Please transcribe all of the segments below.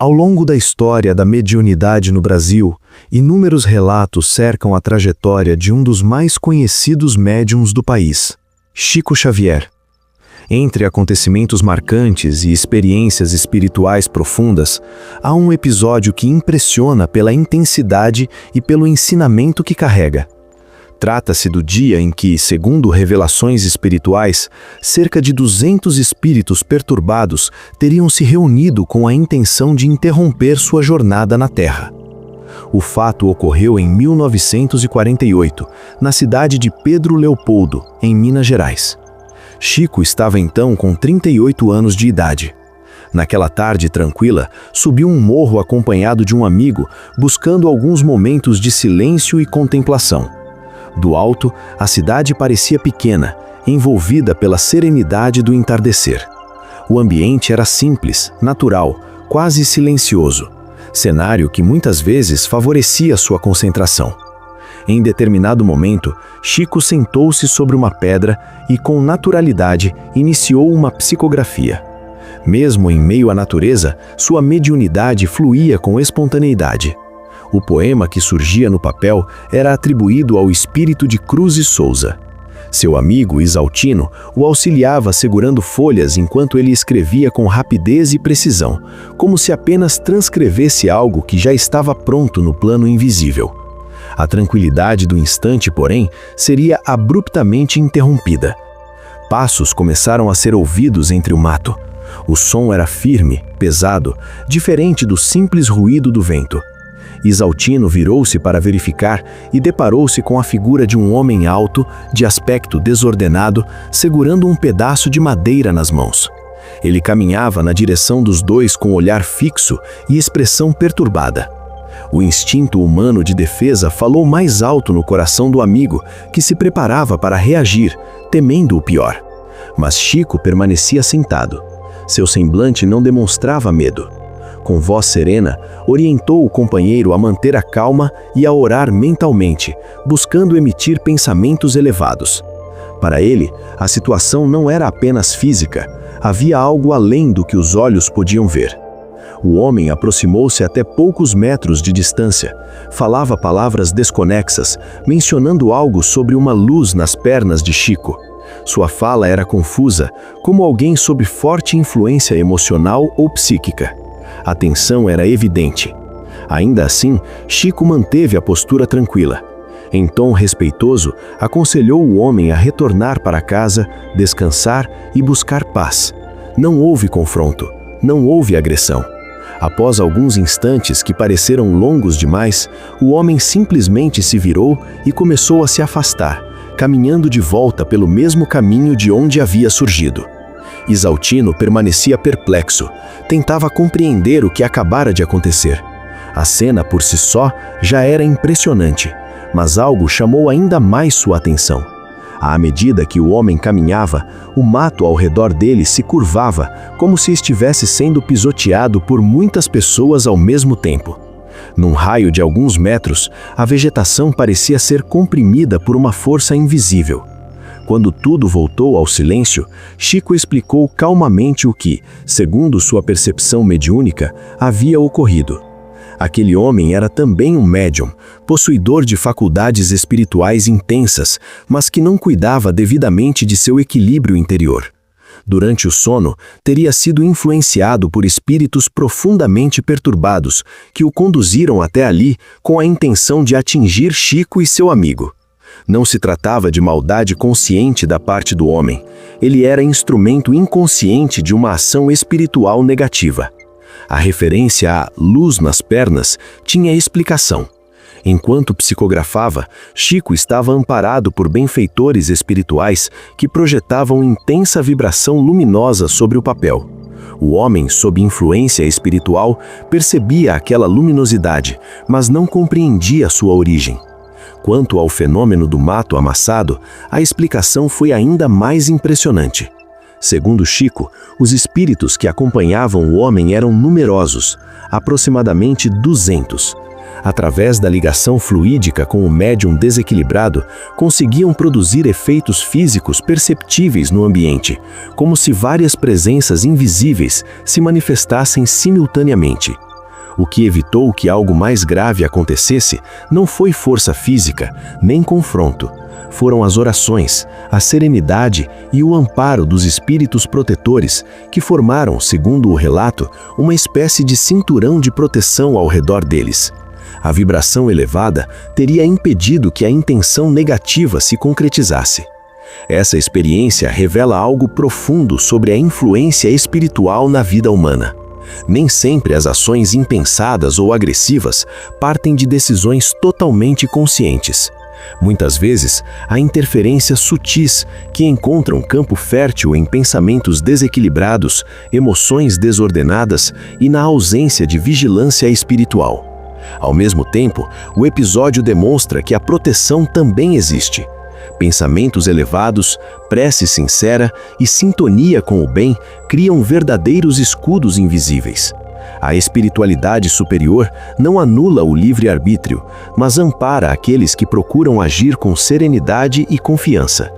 Ao longo da história da mediunidade no Brasil, inúmeros relatos cercam a trajetória de um dos mais conhecidos médiuns do país, Chico Xavier. Entre acontecimentos marcantes e experiências espirituais profundas, há um episódio que impressiona pela intensidade e pelo ensinamento que carrega. Trata-se do dia em que, segundo revelações espirituais, cerca de 200 espíritos perturbados teriam se reunido com a intenção de interromper sua jornada na Terra. O fato ocorreu em 1948, na cidade de Pedro Leopoldo, em Minas Gerais. Chico estava então com 38 anos de idade. Naquela tarde tranquila, subiu um morro acompanhado de um amigo, buscando alguns momentos de silêncio e contemplação. Do alto, a cidade parecia pequena, envolvida pela serenidade do entardecer. O ambiente era simples, natural, quase silencioso, cenário que muitas vezes favorecia sua concentração. Em determinado momento, Chico sentou-se sobre uma pedra e, com naturalidade, iniciou uma psicografia. Mesmo em meio à natureza, sua mediunidade fluía com espontaneidade. O poema que surgia no papel era atribuído ao espírito de Cruz e Souza. Seu amigo, Isaltino, o auxiliava segurando folhas enquanto ele escrevia com rapidez e precisão, como se apenas transcrevesse algo que já estava pronto no plano invisível. A tranquilidade do instante, porém, seria abruptamente interrompida. Passos começaram a ser ouvidos entre o mato. O som era firme, pesado, diferente do simples ruído do vento. Isaltino virou-se para verificar e deparou-se com a figura de um homem alto, de aspecto desordenado, segurando um pedaço de madeira nas mãos. Ele caminhava na direção dos dois com olhar fixo e expressão perturbada. O instinto humano de defesa falou mais alto no coração do amigo, que se preparava para reagir, temendo o pior. Mas Chico permanecia sentado. Seu semblante não demonstrava medo. Com voz serena, orientou o companheiro a manter a calma e a orar mentalmente, buscando emitir pensamentos elevados. Para ele, a situação não era apenas física, havia algo além do que os olhos podiam ver. O homem aproximou-se até poucos metros de distância, falava palavras desconexas, mencionando algo sobre uma luz nas pernas de Chico. Sua fala era confusa, como alguém sob forte influência emocional ou psíquica. A tensão era evidente. Ainda assim, Chico manteve a postura tranquila. Em tom respeitoso, aconselhou o homem a retornar para casa, descansar e buscar paz. Não houve confronto, não houve agressão. Após alguns instantes que pareceram longos demais, o homem simplesmente se virou e começou a se afastar, caminhando de volta pelo mesmo caminho de onde havia surgido. Isaltino permanecia perplexo, tentava compreender o que acabara de acontecer. A cena por si só já era impressionante, mas algo chamou ainda mais sua atenção. À medida que o homem caminhava, o mato ao redor dele se curvava, como se estivesse sendo pisoteado por muitas pessoas ao mesmo tempo. Num raio de alguns metros, a vegetação parecia ser comprimida por uma força invisível. Quando tudo voltou ao silêncio, Chico explicou calmamente o que, segundo sua percepção mediúnica, havia ocorrido. Aquele homem era também um médium, possuidor de faculdades espirituais intensas, mas que não cuidava devidamente de seu equilíbrio interior. Durante o sono, teria sido influenciado por espíritos profundamente perturbados, que o conduziram até ali com a intenção de atingir Chico e seu amigo. Não se tratava de maldade consciente da parte do homem. Ele era instrumento inconsciente de uma ação espiritual negativa. A referência à luz nas pernas tinha explicação. Enquanto psicografava, Chico estava amparado por benfeitores espirituais que projetavam intensa vibração luminosa sobre o papel. O homem, sob influência espiritual, percebia aquela luminosidade, mas não compreendia sua origem. Quanto ao fenômeno do mato amassado, a explicação foi ainda mais impressionante. Segundo Chico, os espíritos que acompanhavam o homem eram numerosos, aproximadamente 200. Através da ligação fluídica com o médium desequilibrado, conseguiam produzir efeitos físicos perceptíveis no ambiente, como se várias presenças invisíveis se manifestassem simultaneamente. O que evitou que algo mais grave acontecesse não foi força física, nem confronto. Foram as orações, a serenidade e o amparo dos espíritos protetores que formaram, segundo o relato, uma espécie de cinturão de proteção ao redor deles. A vibração elevada teria impedido que a intenção negativa se concretizasse. Essa experiência revela algo profundo sobre a influência espiritual na vida humana. Nem sempre as ações impensadas ou agressivas partem de decisões totalmente conscientes. Muitas vezes, há interferências sutis que encontram campo fértil em pensamentos desequilibrados, emoções desordenadas e na ausência de vigilância espiritual. Ao mesmo tempo, o episódio demonstra que a proteção também existe. Pensamentos elevados, prece sincera e sintonia com o bem criam verdadeiros escudos invisíveis. A espiritualidade superior não anula o livre-arbítrio, mas ampara aqueles que procuram agir com serenidade e confiança.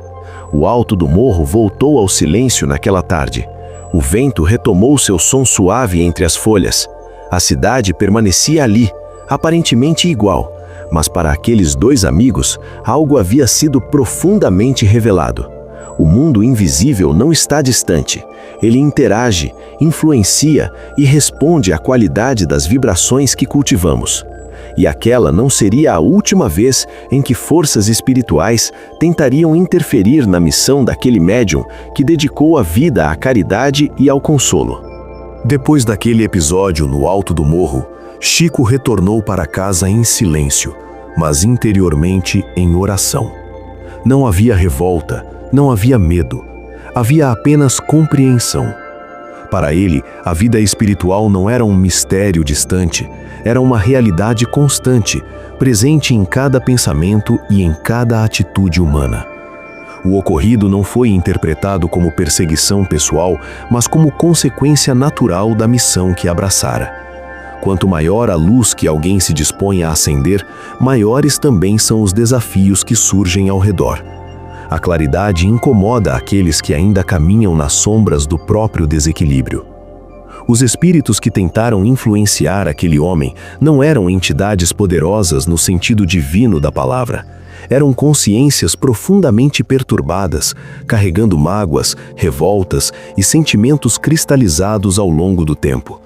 O alto do morro voltou ao silêncio naquela tarde. O vento retomou seu som suave entre as folhas. A cidade permanecia ali, aparentemente igual, mas para aqueles dois amigos, algo havia sido profundamente revelado. O mundo invisível não está distante. Ele interage, influencia e responde à qualidade das vibrações que cultivamos. E aquela não seria a última vez em que forças espirituais tentariam interferir na missão daquele médium que dedicou a vida à caridade e ao consolo. Depois daquele episódio no alto do morro, Chico retornou para casa em silêncio, mas interiormente em oração. Não havia revolta, não havia medo, havia apenas compreensão. Para ele, a vida espiritual não era um mistério distante, era uma realidade constante, presente em cada pensamento e em cada atitude humana. O ocorrido não foi interpretado como perseguição pessoal, mas como consequência natural da missão que abraçara. Quanto maior a luz que alguém se dispõe a acender, maiores também são os desafios que surgem ao redor. A claridade incomoda aqueles que ainda caminham nas sombras do próprio desequilíbrio. Os espíritos que tentaram influenciar aquele homem não eram entidades poderosas no sentido divino da palavra. Eram consciências profundamente perturbadas, carregando mágoas, revoltas e sentimentos cristalizados ao longo do tempo.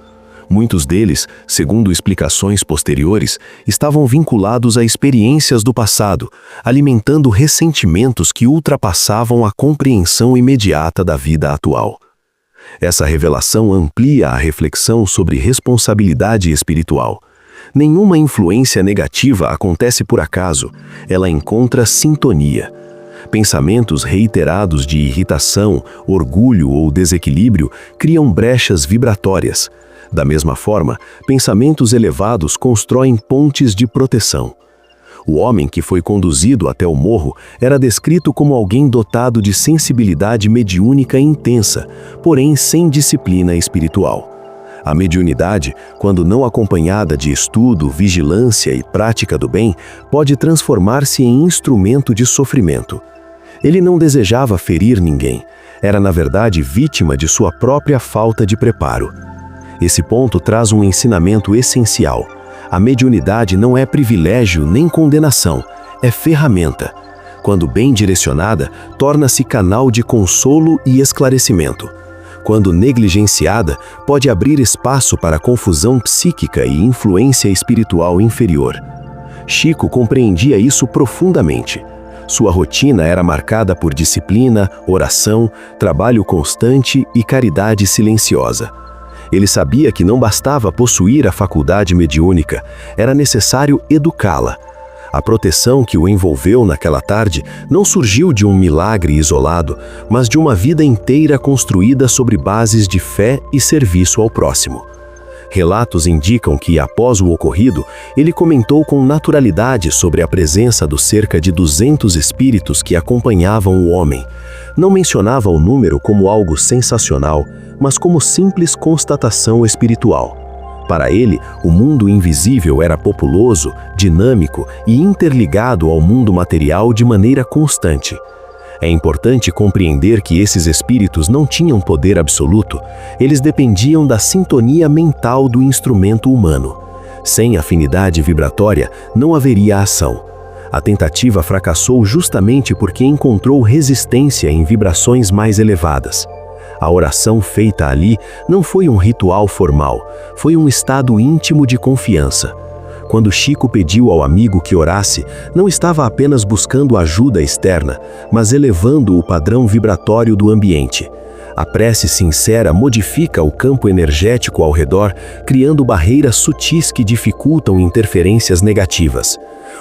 Muitos deles, segundo explicações posteriores, estavam vinculados a experiências do passado, alimentando ressentimentos que ultrapassavam a compreensão imediata da vida atual. Essa revelação amplia a reflexão sobre responsabilidade espiritual. Nenhuma influência negativa acontece por acaso, ela encontra sintonia. Pensamentos reiterados de irritação, orgulho ou desequilíbrio criam brechas vibratórias. Da mesma forma, pensamentos elevados constroem pontes de proteção. O homem que foi conduzido até o morro era descrito como alguém dotado de sensibilidade mediúnica intensa, porém sem disciplina espiritual. A mediunidade, quando não acompanhada de estudo, vigilância e prática do bem, pode transformar-se em instrumento de sofrimento. Ele não desejava ferir ninguém, era na verdade vítima de sua própria falta de preparo. Esse ponto traz um ensinamento essencial. A mediunidade não é privilégio nem condenação, é ferramenta. Quando bem direcionada, torna-se canal de consolo e esclarecimento. Quando negligenciada, pode abrir espaço para confusão psíquica e influência espiritual inferior. Chico compreendia isso profundamente. Sua rotina era marcada por disciplina, oração, trabalho constante e caridade silenciosa. Ele sabia que não bastava possuir a faculdade mediúnica, era necessário educá-la. A proteção que o envolveu naquela tarde não surgiu de um milagre isolado, mas de uma vida inteira construída sobre bases de fé e serviço ao próximo. Relatos indicam que, após o ocorrido, ele comentou com naturalidade sobre a presença dos cerca de 200 espíritos que acompanhavam o homem. Não mencionava o número como algo sensacional, mas como simples constatação espiritual. Para ele, o mundo invisível era populoso, dinâmico e interligado ao mundo material de maneira constante. É importante compreender que esses espíritos não tinham poder absoluto, eles dependiam da sintonia mental do instrumento humano. Sem afinidade vibratória, não haveria ação. A tentativa fracassou justamente porque encontrou resistência em vibrações mais elevadas. A oração feita ali não foi um ritual formal, foi um estado íntimo de confiança. Quando Chico pediu ao amigo que orasse, não estava apenas buscando ajuda externa, mas elevando o padrão vibratório do ambiente. A prece sincera modifica o campo energético ao redor, criando barreiras sutis que dificultam interferências negativas.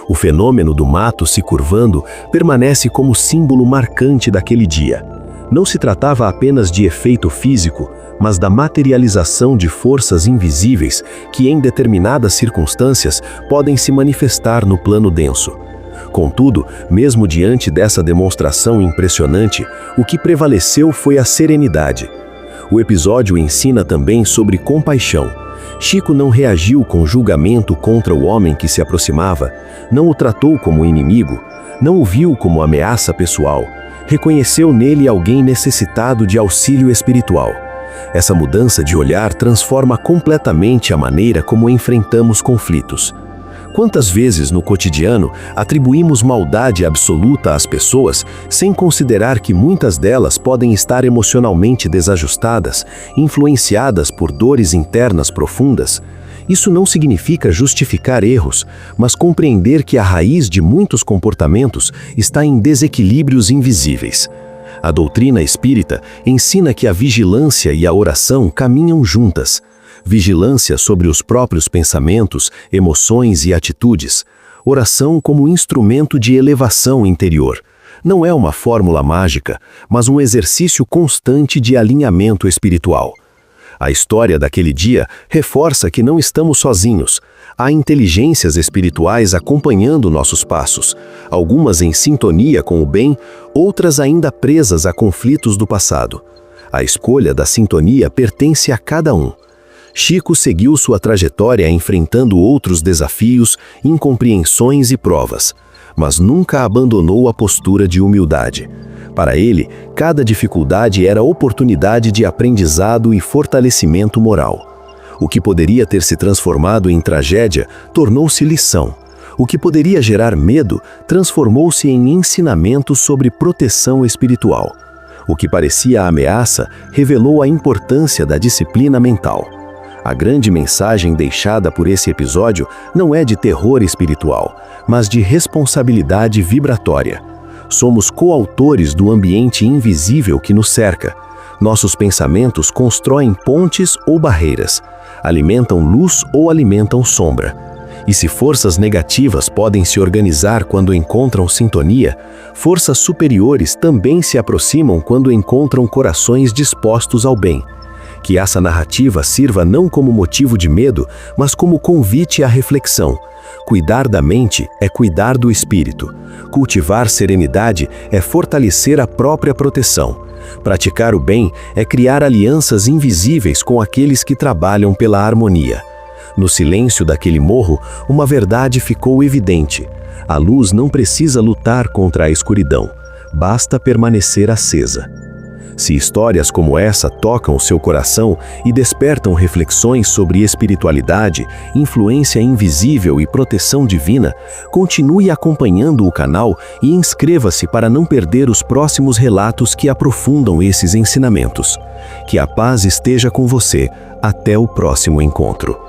O fenômeno do mato se curvando permanece como símbolo marcante daquele dia. Não se tratava apenas de efeito físico, mas da materialização de forças invisíveis que, em determinadas circunstâncias, podem se manifestar no plano denso. Contudo, mesmo diante dessa demonstração impressionante, o que prevaleceu foi a serenidade. O episódio ensina também sobre compaixão. Chico não reagiu com julgamento contra o homem que se aproximava, não o tratou como inimigo, não o viu como ameaça pessoal, reconheceu nele alguém necessitado de auxílio espiritual. Essa mudança de olhar transforma completamente a maneira como enfrentamos conflitos. Quantas vezes no cotidiano atribuímos maldade absoluta às pessoas sem considerar que muitas delas podem estar emocionalmente desajustadas, influenciadas por dores internas profundas? Isso não significa justificar erros, mas compreender que a raiz de muitos comportamentos está em desequilíbrios invisíveis. A doutrina espírita ensina que a vigilância e a oração caminham juntas. Vigilância sobre os próprios pensamentos, emoções e atitudes. Oração como instrumento de elevação interior. Não é uma fórmula mágica, mas um exercício constante de alinhamento espiritual. A história daquele dia reforça que não estamos sozinhos. Há inteligências espirituais acompanhando nossos passos, algumas em sintonia com o bem, outras ainda presas a conflitos do passado. A escolha da sintonia pertence a cada um. Chico seguiu sua trajetória enfrentando outros desafios, incompreensões e provas, mas nunca abandonou a postura de humildade. Para ele, cada dificuldade era oportunidade de aprendizado e fortalecimento moral. O que poderia ter se transformado em tragédia tornou-se lição. O que poderia gerar medo transformou-se em ensinamento sobre proteção espiritual. O que parecia ameaça revelou a importância da disciplina mental. A grande mensagem deixada por esse episódio não é de terror espiritual, mas de responsabilidade vibratória. Somos coautores do ambiente invisível que nos cerca. Nossos pensamentos constroem pontes ou barreiras, alimentam luz ou alimentam sombra. E se forças negativas podem se organizar quando encontram sintonia, forças superiores também se aproximam quando encontram corações dispostos ao bem. Que essa narrativa sirva não como motivo de medo, mas como convite à reflexão. Cuidar da mente é cuidar do espírito. Cultivar serenidade é fortalecer a própria proteção. Praticar o bem é criar alianças invisíveis com aqueles que trabalham pela harmonia. No silêncio daquele morro, uma verdade ficou evidente. A luz não precisa lutar contra a escuridão, basta permanecer acesa. Se histórias como essa tocam o seu coração e despertam reflexões sobre espiritualidade, influência invisível e proteção divina, continue acompanhando o canal e inscreva-se para não perder os próximos relatos que aprofundam esses ensinamentos. Que a paz esteja com você. Até o próximo encontro.